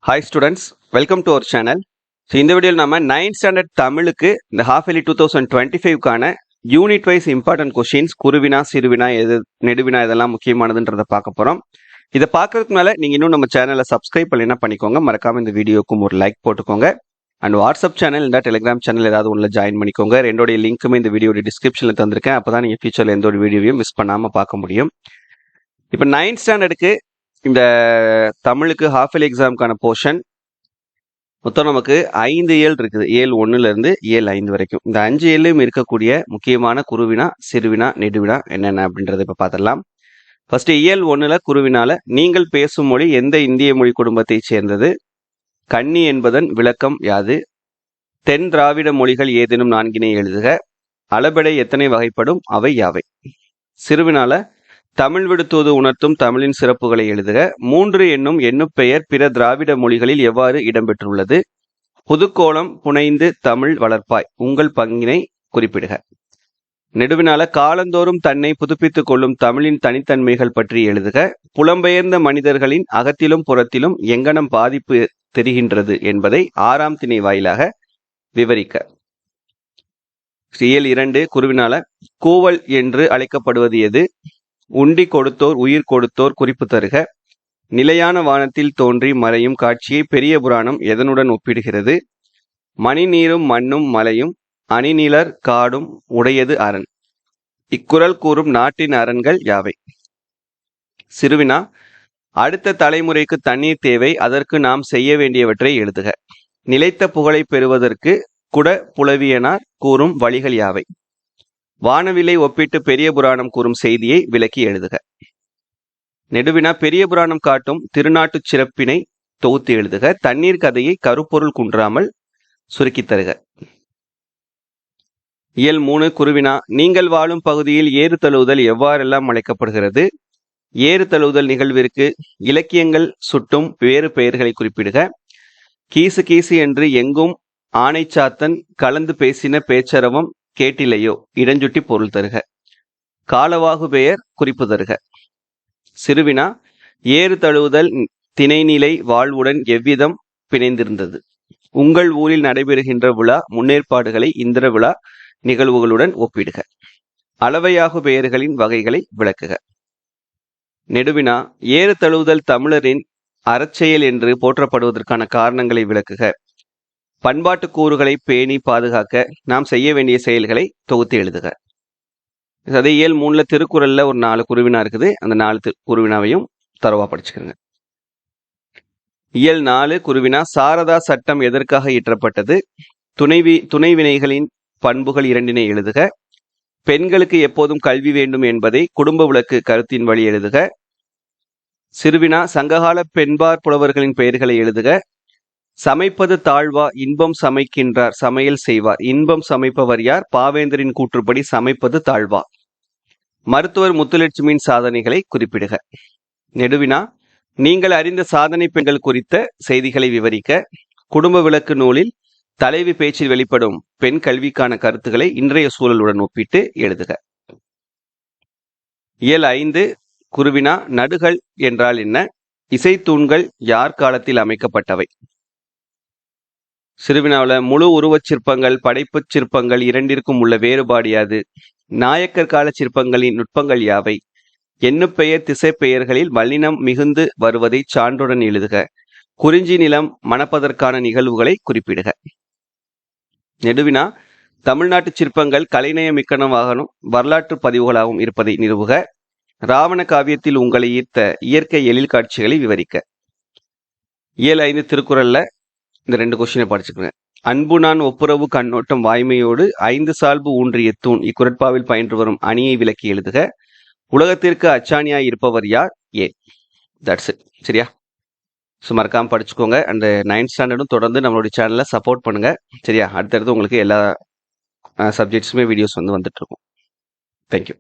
Hi students, welcome to our channel. So இந்த வீடியோவில் நம்ம 9th ஸ்டாண்டர்ட் தமிழுக்கு இந்த ஹாஃப் இயர்லி 2025க்கான யூனிட் வைஸ் இம்பார்ட்டன்ட் கொஷின்ஸ் குருவினா சிறுவினா எது நெடுவினா இதெல்லாம் முக்கியமானதுன்றதை பார்க்க போகிறோம். இதை பார்க்கறதுக்கு மேலே நீங்கள் இன்னும் நம்ம சேனலை சப்ஸ்கிரைப் பண்ணலைன்னா பண்ணிக்கோங்க. மறக்காமல் இந்த வீடியோக்கும் ஒரு லைக் போட்டுக்கோங்க. அண்ட் வாட்ஸ்அப் சேனல் இந்த டெலிகிராம் சேனல் ஏதாவது ஒன்றில் ஜாயின் பண்ணிக்கோங்க. ரெண்டோடைய லிங்க்குமே இந்த வீடியோட டிஸ்கிரிப்ஷனில் தந்திருக்கேன். அப்போ தான் நீங்கள் ஃபியூச்சரில் எந்த ஒரு வீடியோவையும் மிஸ் பண்ணாமல் பார்க்க முடியும். இப்போ 9th ஸ்டாண்டர்டுக்கு இந்த தமிழுக்கு ஹாஃப் இயர்லி எக்ஸாமுக்கான போர்ஷன் மொத்தம் நமக்கு 5 இயல் இருக்குது. இயல் 1லேருந்து இயல் 5 வரைக்கும். இந்த 5 இயல்லையும் இருக்கக்கூடிய முக்கியமான குருவினா சிறுவினா நெடுவினா என்னென்ன அப்படின்றத இப்போ பார்த்துடலாம். ஃபர்ஸ்ட் இயல் 1ல் குருவினால நீங்கள் பேசும் மொழி எந்த இந்திய மொழி குடும்பத்தை சேர்ந்தது? கன்னி என்பதன் விளக்கம் யாது? தென் திராவிட மொழிகள் ஏதேனும் 4 எழுதுக. அளபெடை எத்தனை வகைப்படும்? அவை யாவை? சிறுவினால தமிழ் விடுத்தோது உணர்த்தும் தமிழின் சிறப்புகளை எழுதுக. 3 என்னும் எண்ணுப்பெயர் பிற திராவிட மொழிகளில் எவ்வாறு இடம்பெற்றுள்ளது? புதுக்கோலம் புனைந்து தமிழ் வளர்ப்பாய், உங்கள் பங்கினை குறிப்பிடுக. நெடுவினால காலந்தோறும் தன்னை புதுப்பித்துக் கொள்ளும் தமிழின் தனித்தன்மைகள் பற்றி எழுதுக. புலம்பெயர்ந்த மனிதர்களின் அகத்திலும் புறத்திலும் எங்கனம் பாதிப்பு தெரிகின்றது என்பதை 6ஆம் திணை வாயிலாக விவரிக்க. இயல் 2 குருவினால கூவல் என்று அழைக்கப்படுவது எது? உண்டி கொடுத்தோர் உயிர் கொடுத்தோர் குறிப்பு தருக. நிலையான வானத்தில் தோன்றி மறையும் காட்சியை பெரிய புராணம் எதனுடன் ஒப்பிடுகிறது? மணி நீரும் மண்ணும் மலையும் அணிநிலர் காடும் உடையது அரண். இக்குறள் கூறும் நாட்டின் அரண்கள் யாவை? சிறுவினா அடுத்த தலைமுறைக்கு தண்ணீர் தேவை, அதற்கு நாம் செய்ய வேண்டியவற்றை எழுதுக. நிலைத்த புகழை பெறுவதற்கு குட புலவியனார் கூறும் வழிகள் யாவை? வானவிலை ஒப்பிட்டு பெரிய புராணம் கூறும் செய்தியை விளக்கி எழுதுக. நெடுவினா பெரிய புராணம் காட்டும் திருநாட்டுச் சிறப்பினை தொகுத்து எழுதுக. தண்ணீர் கதையை கருப்பொருள் குன்றாமல் சுருக்கி தருக. இயல் 3 குருவினா நீங்கள் வாழும் பகுதியில் ஏறு தழுவுதல் எவ்வாறெல்லாம் அழைக்கப்படுகிறது? ஏறு தழுவுதல் நிகழ்விற்கு இலக்கியங்கள் சுட்டும் வேறு பெயர்களை குறிப்பிடுக. கீசு கீசு என்று எங்கும் ஆனைச்சாத்தன் கலந்து பேசின பேச்சரவம் கேட்டிலையோ, இடஞ்சுட்டி பொருள் தருக. காலவாகு பெயர் குறிப்பு தருக. சிறுவினா ஏறு தழுவுதல் திணைநிலை வாழ்வுடன் எவ்விதம் பிணைந்திருந்தது? உங்கள் ஊரில் நடைபெறுகின்ற விழா முன்னேற்பாடுகளை இந்திர விழா நிகழ்வுகளுடன் ஒப்பிடுக. அளவையாகு பெயர்களின் வகைகளை விளக்குக. நெடுவினா ஏறு தழுவுதல் தமிழரின் அறச்செயல் என்று போற்றப்படுவதற்கான காரணங்களை விளக்குக. பண்பாட்டு கூறுகளை பேணி பாதுகாக்க நாம் செய்ய வேண்டிய செயல்களை தொகுத்து எழுதுக. அதே இயல் 3ல் திருக்குறள்ல ஒரு 4 குருவினா இருக்குது. அந்த 4 குருவினாவையும் தரவா படிச்சுக்கிறங்க. இயல் 4 குருவினா சாரதா சட்டம் எதற்காக இயற்றப்பட்டது? துணை வினைகளின் பண்புகள் 2 எழுதுக. பெண்களுக்கு எப்போதும் கல்வி வேண்டும் என்பதை குடும்ப விளக்கு கருத்தின் வழி எழுதுக. சிறுவினா சங்ககால பெண்பார் புலவர்களின் பெயர்களை எழுதுக. சமைப்பது தாழ்வா, இன்பம் சமைக்கின்றார் சமையல் செய்வார், இன்பம் சமைப்பவர் யார்? பாவேந்தரின் கூற்றுப்படி சமைப்பது தாழ்வா. மருத்துவர் முத்துலட்சுமியின் சாதனைகளை குறிப்பிடுக. நெடுவினா நீங்கள் அறிந்த சாதனை பெண்கள் குறித்த செய்திகளை விவரிக்க. குடும்ப விளக்கு நூலில் தலைவி பேச்சில் வெளிப்படும் பெண் கல்விக்கான கருத்துக்களை இன்றைய சூழலுடன் ஒப்பிட்டு எழுதுக. இயல் 5 குருவினா நடுகள் என்றால் என்ன? இசைத்தூண்கள் யார் காலத்தில் அமைக்கப்பட்டவை? சிறுவினாவில் முழு உருவச் சிற்பங்கள் படைப்புச் சிற்பங்கள் இரண்டிற்கும் உள்ள வேறுபாடு யாது? நாயக்கர் கால சிற்பங்களின் நுட்பங்கள் யாவை? எண்ணுப்பெயர் திசை பெயர்களில் வல்லினம் மிகுந்து வருவதை சான்றுடன் எழுதுக. குறிஞ்சி நிலம் மணப்பதற்கான நிகழ்வுகளை குறிப்பிடுக. நெடுவினா தமிழ்நாட்டு சிற்பங்கள் கலைநயமிக்கனவாகவும் வரலாற்று பதிவுகளாகவும் இருப்பதை நிறுவுக. ராவண காவியத்தில் உங்களை ஈர்த்த இயற்கை எழில் காட்சிகளை விவரிக்க. இயல் 5 திருக்குறள்ல இந்த 2 கொஸ்டினை படிச்சுக்கோங்க. அன்பு நான் ஒப்புரவு கண்ணோட்டம் வாய்மையோடு 5 சால்பு ஊன்றிய தூண் இக்குறட்பாவில் பயின்று வரும் அணியை விளக்கி எழுதுக. உலகத்திற்கு அச்சாணியாய் இருப்பவர் யார்? ஏன்? That's it. சரியா? ஸோ மறக்காம படிச்சுக்கோங்க. அந்த 9th ஸ்டாண்டர்டும் தொடர்ந்து நம்மளுடைய சேனலை சப்போர்ட் பண்ணுங்க. சரியா? அடுத்தடுத்து உங்களுக்கு எல்லா சப்ஜெக்ட்ஸுமே வீடியோஸ் வந்துட்டு இருக்கும். தேங்க்யூ.